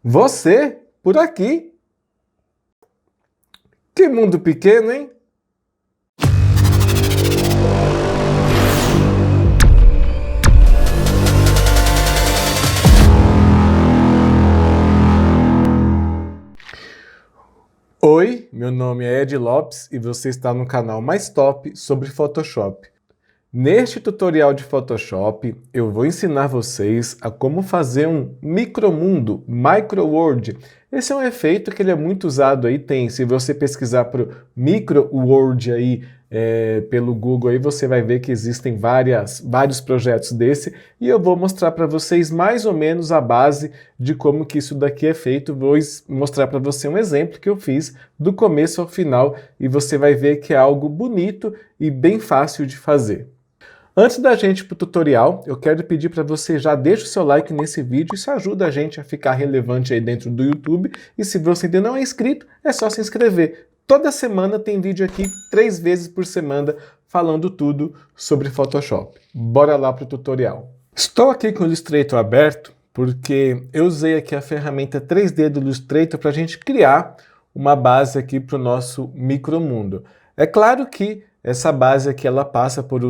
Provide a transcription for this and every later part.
Você, por aqui. Que mundo pequeno, hein? Oi, meu nome é Ed Lopes e você está no canal mais top sobre Photoshop. Neste tutorial de Photoshop, eu vou ensinar vocês a como fazer um micromundo, microworld. Esse é um efeito que ele é muito usado aí, se você pesquisar por microworld aí pelo Google, aí você vai ver que existem vários projetos desse, e eu vou mostrar para vocês mais ou menos a base de como que isso daqui é feito. Vou mostrar para você um exemplo que eu fiz do começo ao final, e você vai ver que é algo bonito e bem fácil de fazer. Antes da gente ir para o tutorial, eu quero pedir para você já deixa o seu like nesse vídeo, isso ajuda a gente a ficar relevante aí dentro do YouTube, e se você ainda não é inscrito, é só se inscrever. Toda semana tem vídeo aqui, 3 vezes por semana, falando tudo sobre Photoshop. Bora lá para o tutorial. Estou aqui com o Illustrator aberto, porque eu usei aqui a ferramenta 3D do Illustrator para a gente criar uma base aqui para o nosso micromundo. É claro que essa base aqui ela passa por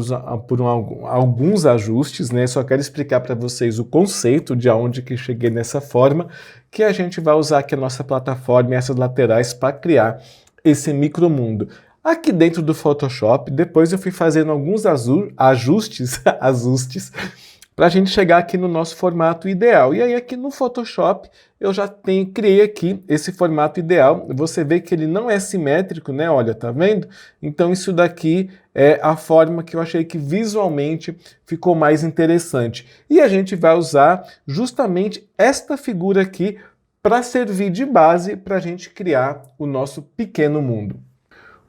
alguns ajustes, né? Só quero explicar para vocês o conceito de aonde que cheguei nessa forma, que a gente vai usar aqui a nossa plataforma e essas laterais para criar esse micromundo. Aqui dentro do Photoshop, depois eu fui fazendo alguns ajustes para a gente chegar aqui no nosso formato ideal. E aí aqui no Photoshop eu já criei aqui esse formato ideal. Você vê que ele não é simétrico, né? Olha, tá vendo? Então isso daqui é a forma que eu achei que visualmente ficou mais interessante. E a gente vai usar justamente esta figura aqui para servir de base para a gente criar o nosso pequeno mundo.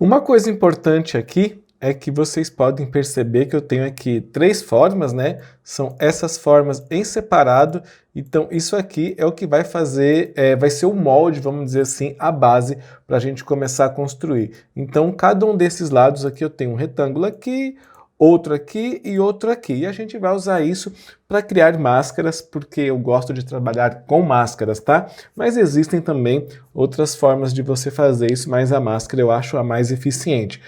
Uma coisa importante aqui é que vocês podem perceber que eu tenho aqui 3 formas, né? São essas formas em separado. Então isso aqui é o que vai fazer, vai ser o molde, vamos dizer assim, a base para a gente começar a construir. Então cada um desses lados aqui eu tenho um retângulo aqui, outro aqui e outro aqui. E a gente vai usar isso para criar máscaras, porque eu gosto de trabalhar com máscaras, tá? Mas existem também outras formas de você fazer isso, mas a máscara eu acho a mais eficiente.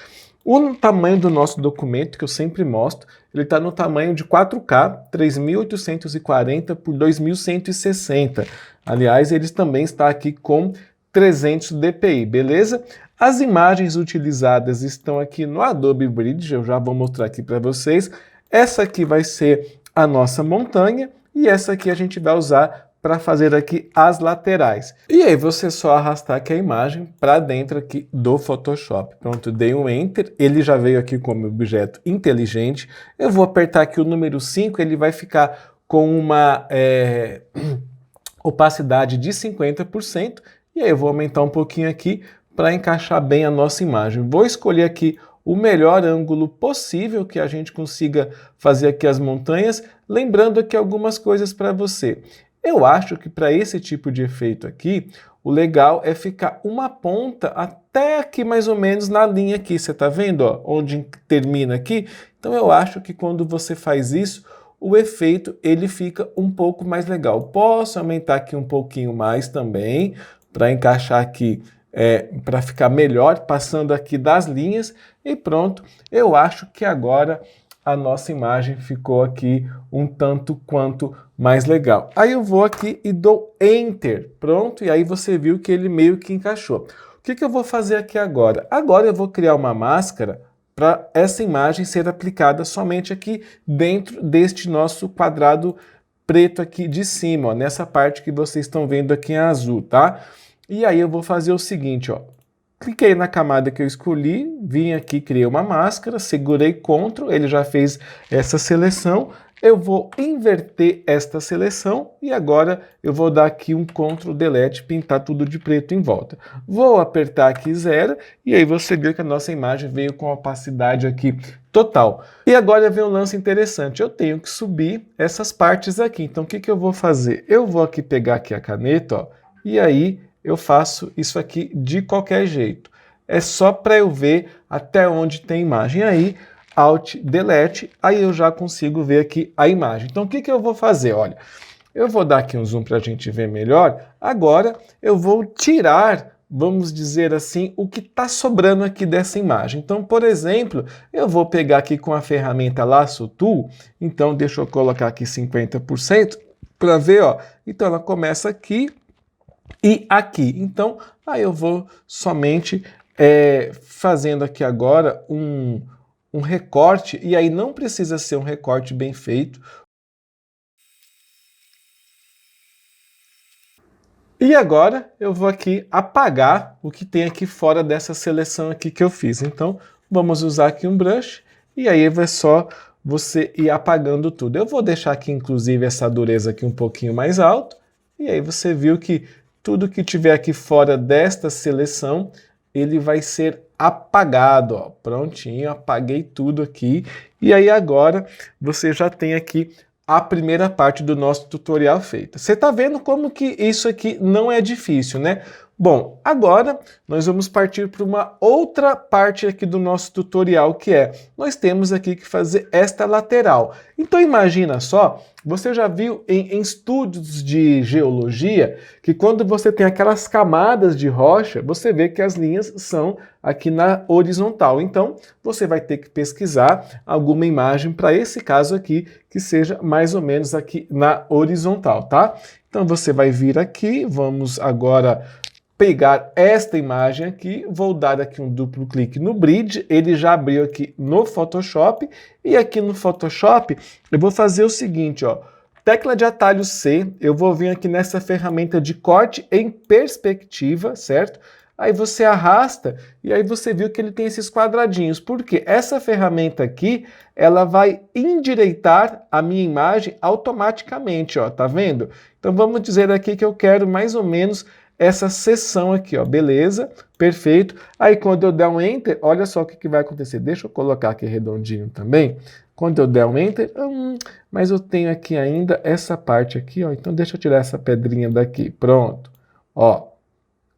O tamanho do nosso documento, que eu sempre mostro, ele está no tamanho de 4K, 3840 por 2160. Aliás, ele também está aqui com 300 dpi, beleza? As imagens utilizadas estão aqui no Adobe Bridge, eu já vou mostrar aqui para vocês. Essa aqui vai ser a nossa montanha e essa aqui a gente vai usar para fazer aqui as laterais. E aí você só arrastar aqui a imagem para dentro aqui do Photoshop. Pronto, dei um Enter, ele já veio aqui como objeto inteligente. Eu vou apertar aqui o número 5, ele vai ficar com uma opacidade de 50%. E aí eu vou aumentar um pouquinho aqui para encaixar bem a nossa imagem. Vou escolher aqui o melhor ângulo possível que a gente consiga fazer aqui as montanhas, lembrando aqui algumas coisas para você. Eu acho que para esse tipo de efeito aqui, o legal é ficar uma ponta até aqui mais ou menos na linha aqui, você está vendo, ó, onde termina aqui? Então eu acho que quando você faz isso, o efeito ele fica um pouco mais legal. Posso aumentar aqui um pouquinho mais também, para encaixar aqui, para ficar melhor, passando aqui das linhas, e pronto, eu acho que agora a nossa imagem ficou aqui um tanto quanto mais legal. Aí eu vou aqui e dou Enter, pronto, e aí você viu que ele meio que encaixou. O que eu vou fazer aqui agora? Agora eu vou criar uma máscara para essa imagem ser aplicada somente aqui dentro deste nosso quadrado preto aqui de cima, ó, nessa parte que vocês estão vendo aqui em azul, tá? E aí eu vou fazer o seguinte, ó. Cliquei na camada que eu escolhi, vim aqui, criei uma máscara, segurei Ctrl, ele já fez essa seleção. Eu vou inverter esta seleção e agora eu vou dar aqui um Ctrl Delete, pintar tudo de preto em volta. Vou apertar aqui 0 e aí você vê que a nossa imagem veio com opacidade aqui total. E agora vem um lance interessante, eu tenho que subir essas partes aqui. Então o que eu vou fazer? Eu vou aqui pegar aqui a caneta, ó, e aí eu faço isso aqui de qualquer jeito. É só para eu ver até onde tem imagem. Aí, Alt, Delete, aí eu já consigo ver aqui a imagem. Então, o que eu vou fazer? Olha, Eu vou dar aqui um zoom para a gente ver melhor. Agora eu vou tirar, vamos dizer assim, o que está sobrando aqui dessa imagem. Então, por exemplo, eu vou pegar aqui com a ferramenta Lasso Tool, então deixa eu colocar aqui 50% para ver, ó. Então ela começa aqui e aqui. Então, aí eu vou somente fazendo aqui agora um recorte, e aí não precisa ser um recorte bem feito. E agora eu vou aqui apagar o que tem aqui fora dessa seleção aqui que eu fiz. Então, vamos usar aqui um brush, e aí vai só você ir apagando tudo. Eu vou deixar aqui, inclusive, essa dureza aqui um pouquinho mais alto, e aí você viu que tudo que tiver aqui fora desta seleção, ele vai ser apagado, ó. Prontinho, apaguei tudo aqui. E aí agora você já tem aqui a primeira parte do nosso tutorial feita. Você está vendo como que isso aqui não é difícil, né? Bom, agora nós vamos partir para uma outra parte aqui do nosso tutorial, que é, nós temos aqui que fazer esta lateral. Então imagina só, você já viu em estudos de geologia, que quando você tem aquelas camadas de rocha, você vê que as linhas são aqui na horizontal. Então, você vai ter que pesquisar alguma imagem para esse caso aqui, que seja mais ou menos aqui na horizontal, tá? Então, você vai vir aqui, vamos agora pegar esta imagem aqui, vou dar aqui um duplo clique no Bridge, ele já abriu aqui no Photoshop, e aqui no Photoshop eu vou fazer o seguinte, ó, tecla de atalho C, eu vou vir aqui nessa ferramenta de corte em perspectiva, certo? Aí você arrasta e aí você viu que ele tem esses quadradinhos. Por quê? Essa ferramenta aqui, ela vai endireitar a minha imagem automaticamente, ó, tá vendo? Então vamos dizer aqui que eu quero mais ou menos essa seção aqui, ó, beleza, perfeito. Aí quando eu der um Enter, olha só o que vai acontecer. Deixa eu colocar aqui redondinho também. Quando eu der um Enter, mas eu tenho aqui ainda essa parte aqui, ó, então deixa eu tirar essa pedrinha daqui, pronto, ó.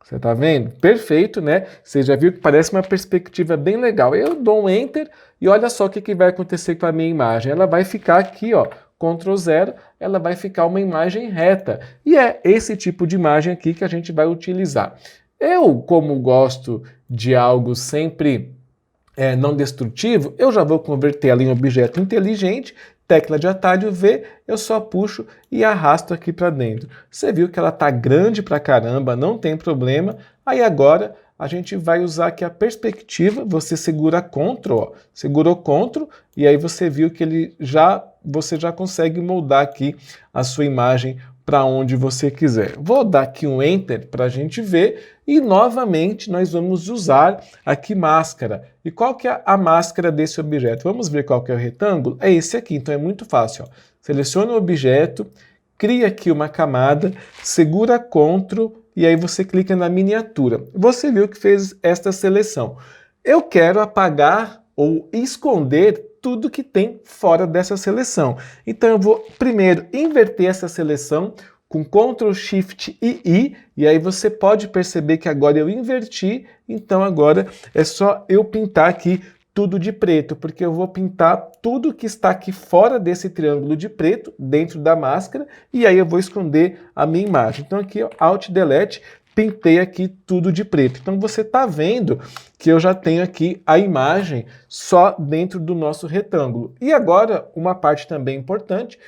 Você tá vendo? Perfeito, né? Você já viu que parece uma perspectiva bem legal. Eu dou um Enter e olha só o que vai acontecer com a minha imagem. Ela vai ficar aqui, ó, Ctrl 0, ela vai ficar uma imagem reta. E é esse tipo de imagem aqui que a gente vai utilizar. Eu, como gosto de algo sempre não destrutivo, eu já vou converter ela em objeto inteligente, tecla de atalho V, eu só puxo e arrasto aqui para dentro. Você viu que ela está grande pra caramba, não tem problema. Aí agora a gente vai usar aqui a perspectiva, você segura Ctrl, ó, segurou Ctrl, e aí você viu que você já consegue moldar aqui a sua imagem para onde você quiser. Vou dar aqui um Enter para a gente ver e novamente nós vamos usar aqui máscara. E qual que é a máscara desse objeto? Vamos ver qual que é o retângulo? É esse aqui, então é muito fácil, ó. Seleciona o objeto, cria aqui uma camada, segura Ctrl e aí você clica na miniatura. Você viu que fez esta seleção. Eu quero apagar ou esconder tudo que tem fora dessa seleção. Então eu vou primeiro inverter essa seleção com Ctrl Shift e I, e aí você pode perceber que agora eu inverti, então agora é só eu pintar aqui tudo de preto, porque eu vou pintar tudo que está aqui fora desse triângulo de preto, dentro da máscara, e aí eu vou esconder a minha imagem. Então aqui, ó, Alt Delete, pintei aqui tudo de preto. Então você está vendo que eu já tenho aqui a imagem só dentro do nosso retângulo. E agora, uma parte também importante,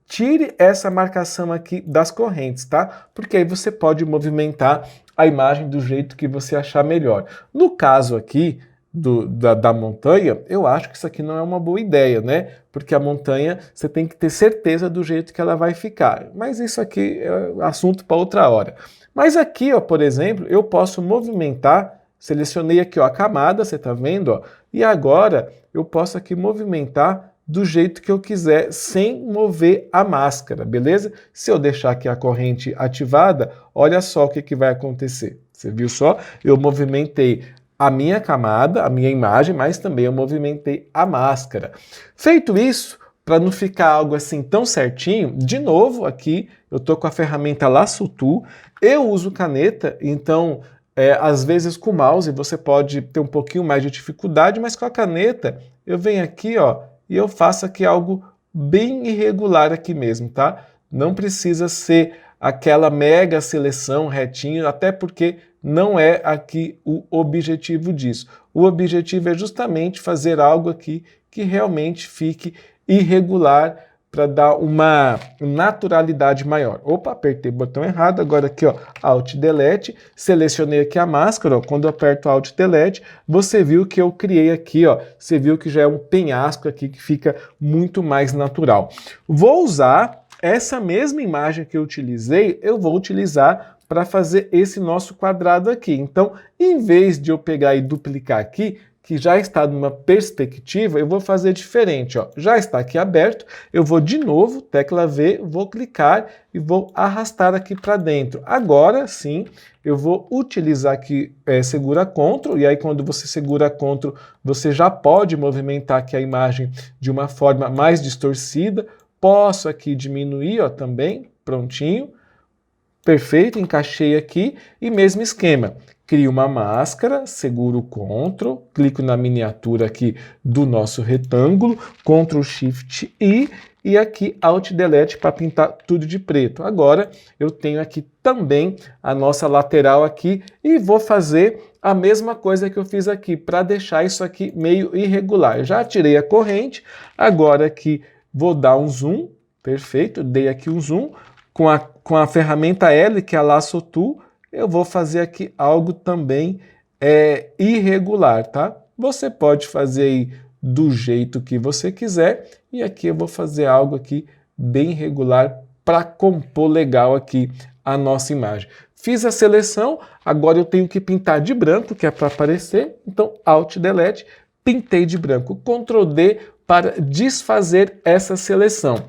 tire essa marcação aqui das correntes, tá? Porque aí você pode movimentar a imagem do jeito que você achar melhor. No caso aqui da montanha, eu acho que isso aqui não é uma boa ideia, né? Porque a montanha você tem que ter certeza do jeito que ela vai ficar. Mas isso aqui é assunto para outra hora. Mas aqui, ó, por exemplo, eu posso movimentar, selecionei aqui, ó, a camada, você tá vendo, ó, e agora eu posso aqui movimentar do jeito que eu quiser, sem mover a máscara, beleza? Se eu deixar aqui a corrente ativada, olha só o que vai acontecer. Você viu só? Eu movimentei a minha camada, a minha imagem, mas também eu movimentei a máscara. Feito isso, para não ficar algo assim tão certinho, de novo aqui eu estou com a ferramenta Lasso Tool, eu uso caneta, então às vezes com o mouse você pode ter um pouquinho mais de dificuldade, mas com a caneta eu venho aqui, ó, e eu faço aqui algo bem irregular aqui mesmo, tá? não precisa ser aquela mega seleção retinho, até porque não é aqui o objetivo disso. O objetivo é justamente fazer algo aqui que realmente fique irregular para dar uma naturalidade maior. Opa, apertei o botão errado, agora aqui, ó, Alt Delete, selecionei aqui a máscara, ó, quando eu aperto Alt Delete, você viu que eu criei aqui, ó, você viu que já é um penhasco aqui que fica muito mais natural. Vou usar essa mesma imagem que eu utilizei, eu vou utilizar para fazer esse nosso quadrado aqui. Então, em vez de eu pegar e duplicar aqui, que já está numa perspectiva, eu vou fazer diferente, ó. Já está aqui aberto, eu vou de novo, tecla V, vou clicar e vou arrastar aqui para dentro. Agora sim, eu vou utilizar aqui, segura Ctrl, e aí quando você segura Ctrl, você já pode movimentar aqui a imagem de uma forma mais distorcida. Posso aqui diminuir, ó, também, prontinho. Perfeito, encaixei aqui e mesmo esquema. Crio uma máscara, seguro o Ctrl, clico na miniatura aqui do nosso retângulo, Ctrl Shift I e aqui Alt Delete para pintar tudo de preto. Agora eu tenho aqui também a nossa lateral aqui e vou fazer a mesma coisa que eu fiz aqui para deixar isso aqui meio irregular. Já tirei a corrente, agora aqui vou dar um zoom, perfeito, dei aqui um zoom, com a ferramenta L, que é a Lasso Tool, eu vou fazer aqui algo também irregular, tá? Você pode fazer aí do jeito que você quiser, e aqui eu vou fazer algo aqui bem irregular para compor legal aqui a nossa imagem. Fiz a seleção, agora eu tenho que pintar de branco, que é para aparecer, então Alt Delete, pintei de branco, Ctrl D para desfazer essa seleção.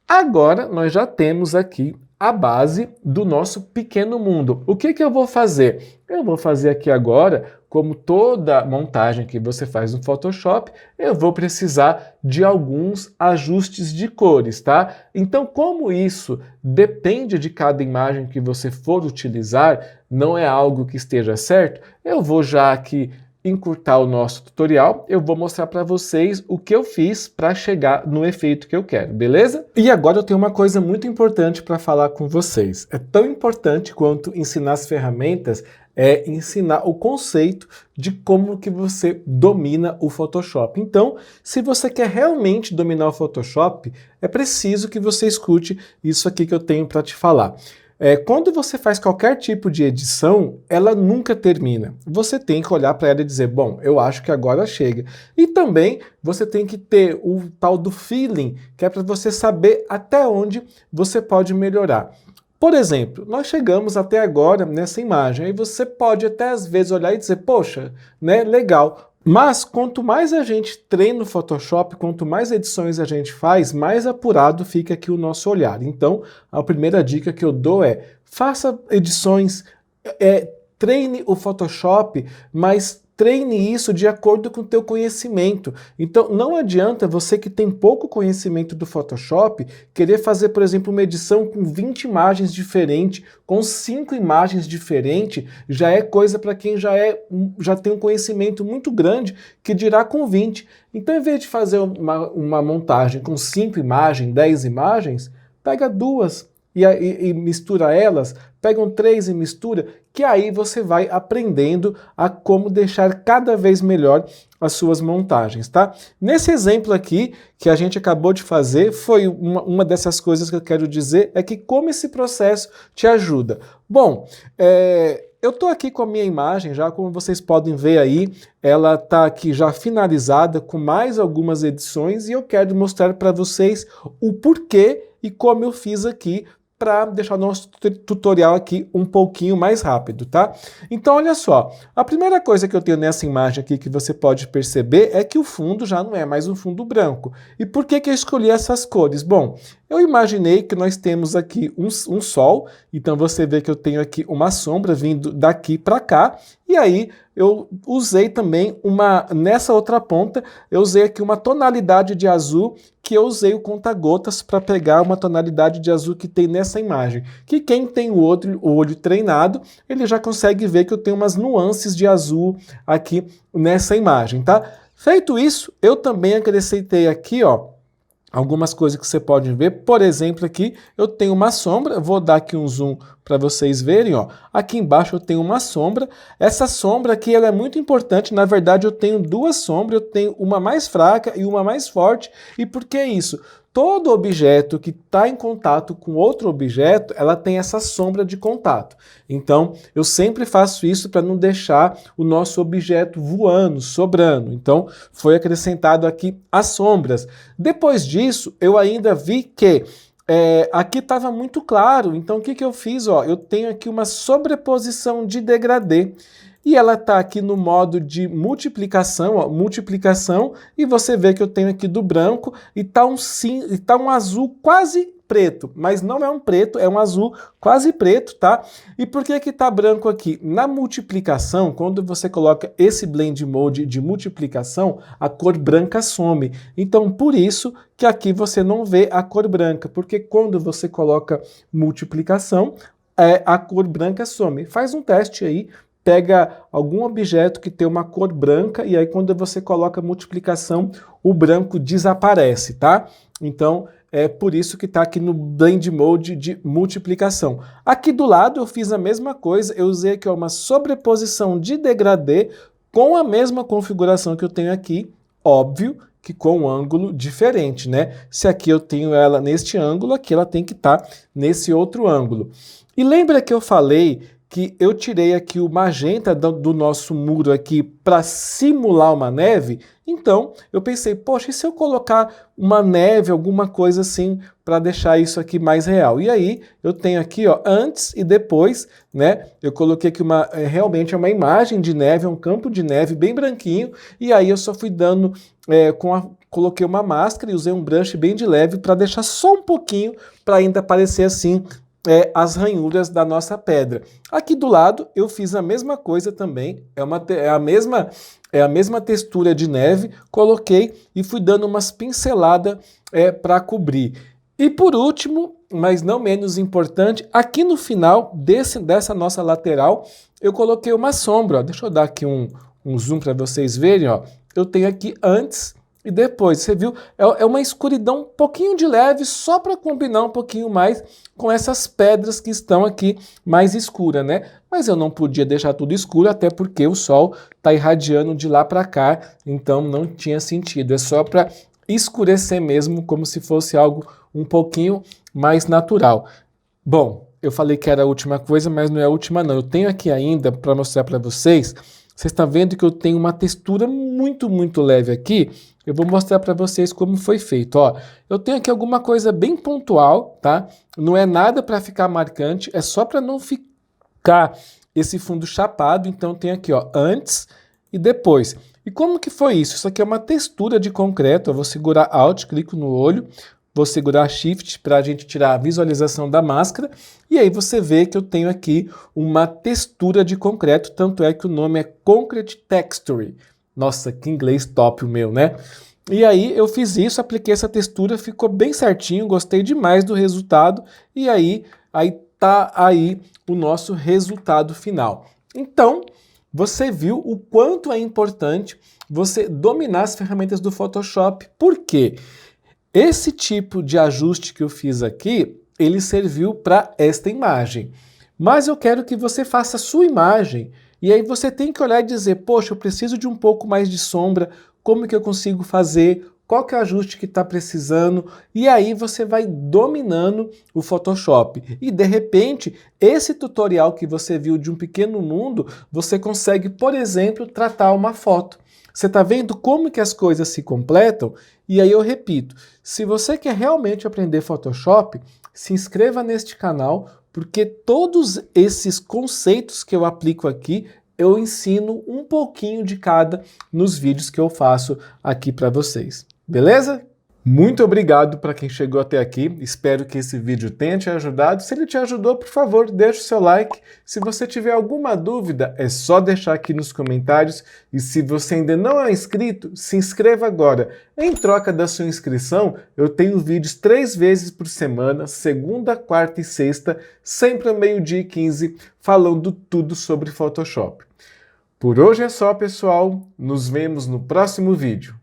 Agora nós já temos aqui a base do nosso pequeno mundo. O que eu vou fazer? Eu vou fazer aqui agora, como toda montagem que você faz no Photoshop, eu vou precisar de alguns ajustes de cores, tá? Então, como isso depende de cada imagem que você for utilizar, não é algo que esteja certo, eu vou já aqui encurtar o nosso tutorial, eu vou mostrar para vocês o que eu fiz para chegar no efeito que eu quero, beleza? E agora eu tenho uma coisa muito importante para falar com vocês. É tão importante quanto ensinar as ferramentas, é ensinar o conceito de como que você domina o Photoshop. Então, se você quer realmente dominar o Photoshop, é preciso que você escute isso aqui que eu tenho para te falar. Quando você faz qualquer tipo de edição, ela nunca termina. Você tem que olhar para ela e dizer, bom, eu acho que agora chega. E também você tem que ter o tal do feeling, que é para você saber até onde você pode melhorar. Por exemplo, nós chegamos até agora nessa imagem, aí você pode até às vezes olhar e dizer, poxa, né, legal. Mas quanto mais a gente treina o Photoshop, quanto mais edições a gente faz, mais apurado fica aqui o nosso olhar. Então, a primeira dica que eu dou é, faça edições, treine o Photoshop, mas treine isso de acordo com o teu conhecimento. Então, não adianta você que tem pouco conhecimento do Photoshop querer fazer, por exemplo, uma edição com 20 imagens diferentes, com 5 imagens diferentes, já é coisa para quem já tem um conhecimento muito grande, que dirá com 20. Então, em vez de fazer uma montagem com 5 imagens, 10 imagens, pega 2 e mistura elas, pegam 3 e mistura, que aí você vai aprendendo a como deixar cada vez melhor as suas montagens, tá? Nesse exemplo aqui, que a gente acabou de fazer, foi uma dessas coisas que eu quero dizer, é que como esse processo te ajuda. Bom, eu estou aqui com a minha imagem, já como vocês podem ver aí, ela está aqui já finalizada com mais algumas edições e eu quero mostrar para vocês o porquê e como eu fiz aqui para deixar o nosso tutorial aqui um pouquinho mais rápido, tá? Então, olha só, a primeira coisa que eu tenho nessa imagem aqui que você pode perceber é que o fundo já não é mais um fundo branco. E por que eu escolhi essas cores? Bom, eu imaginei que nós temos aqui um sol, então você vê que eu tenho aqui uma sombra vindo daqui para cá, e aí eu usei também nessa outra ponta, eu usei aqui uma tonalidade de azul, que eu usei o conta-gotas para pegar uma tonalidade de azul que tem nessa imagem. Que quem tem o olho treinado, ele já consegue ver que eu tenho umas nuances de azul aqui nessa imagem, tá? Feito isso, eu também acrescentei aqui, ó, algumas coisas que você pode ver. Por exemplo, aqui eu tenho uma sombra, vou dar aqui um zoom para vocês verem, ó. Aqui embaixo eu tenho uma sombra. Essa sombra aqui ela é muito importante, na verdade eu tenho duas sombras, eu tenho uma mais fraca e uma mais forte. E por que isso? Todo objeto que está em contato com outro objeto, ela tem essa sombra de contato. Então, eu sempre faço isso para não deixar o nosso objeto voando, sobrando. Então, foi acrescentado aqui as sombras. Depois disso, eu ainda vi que aqui estava muito claro. Então, o que eu fiz? Ó, eu tenho aqui uma sobreposição de degradê. E ela está aqui no modo de multiplicação, ó, multiplicação, e você vê que eu tenho aqui do branco e tá um azul quase preto, mas não é um preto, é um azul quase preto, tá? E por que que tá branco aqui? Na multiplicação, quando você coloca esse blend mode de multiplicação, a cor branca some. Então, por isso que aqui você não vê a cor branca, porque quando você coloca multiplicação, a cor branca some. Faz um teste aí. Pega algum objeto que tem uma cor branca e aí quando você coloca multiplicação, o branco desaparece, tá? Então, é por isso que está aqui no Blend Mode de multiplicação. Aqui do lado eu fiz a mesma coisa, eu usei aqui uma sobreposição de degradê com a mesma configuração que eu tenho aqui, óbvio que com um ângulo diferente, né? Se aqui eu tenho ela neste ângulo, aqui ela tem que estar nesse outro ângulo. E lembra que eu falei que eu tirei aqui o magenta do nosso muro aqui para simular uma neve? Então, eu pensei, poxa, e se eu colocar uma neve, alguma coisa assim, para deixar isso aqui mais real? E aí, eu tenho aqui, ó, antes e depois, né? Eu coloquei aqui realmente é uma imagem de neve, é um campo de neve bem branquinho, e aí eu só fui dando, coloquei uma máscara e usei um brush bem de leve para deixar só um pouquinho, para ainda parecer assim, as ranhuras da nossa pedra. Aqui do lado eu fiz a mesma coisa também, é a mesma textura de neve, coloquei e fui dando umas pinceladas para cobrir. E por último, mas não menos importante, aqui no final dessa nossa lateral, eu coloquei uma sombra. Ó. Deixa eu dar aqui um zoom para vocês verem. Ó. Eu tenho aqui antes e depois, você viu? É uma escuridão um pouquinho de leve, só para combinar um pouquinho mais com essas pedras que estão aqui mais escuras, né? Mas eu não podia deixar tudo escuro, até porque o sol está irradiando de lá para cá, então não tinha sentido. É só para escurecer mesmo, como se fosse algo um pouquinho mais natural. Bom, eu falei que era a última coisa, mas não é a última não. Eu tenho aqui ainda para mostrar para vocês. Vocês estão vendo que eu tenho uma textura muito, muito leve aqui. Eu vou mostrar para vocês como foi feito. Ó, eu tenho aqui alguma coisa bem pontual, tá? Não é nada para ficar marcante, é só para não ficar esse fundo chapado. Então tem aqui, ó, antes e depois. E como que foi isso? Isso aqui é uma textura de concreto. Eu vou segurar Alt, clico no olho. Vou segurar Shift para a gente tirar a visualização da máscara. E aí você vê que eu tenho aqui uma textura de concreto. Tanto é que o nome é Concrete Texture. Nossa, que inglês top o meu, né? E aí eu fiz isso, apliquei essa textura, ficou bem certinho, gostei demais do resultado. E aí tá aí o nosso resultado final. Então, você viu o quanto é importante você dominar as ferramentas do Photoshop. Por quê? Esse tipo de ajuste que eu fiz aqui, ele serviu para esta imagem. Mas eu quero que você faça a sua imagem. E aí você tem que olhar e dizer, poxa, eu preciso de um pouco mais de sombra, como que eu consigo fazer? Qual que é o ajuste que está precisando? E aí você vai dominando o Photoshop. E de repente, esse tutorial que você viu de um pequeno mundo, você consegue, por exemplo, tratar uma foto. Você está vendo como que as coisas se completam? E aí eu repito, se você quer realmente aprender Photoshop, se inscreva neste canal, porque todos esses conceitos que eu aplico aqui, eu ensino um pouquinho de cada nos vídeos que eu faço aqui para vocês. Beleza? Muito obrigado para quem chegou até aqui, espero que esse vídeo tenha te ajudado. Se ele te ajudou, por favor, deixe o seu like. Se você tiver alguma dúvida, é só deixar aqui nos comentários. E se você ainda não é inscrito, se inscreva agora. Em troca da sua inscrição, eu tenho vídeos 3 vezes por semana, segunda, quarta e sexta, sempre ao 12h15, falando tudo sobre Photoshop. Por hoje é só, pessoal. Nos vemos no próximo vídeo.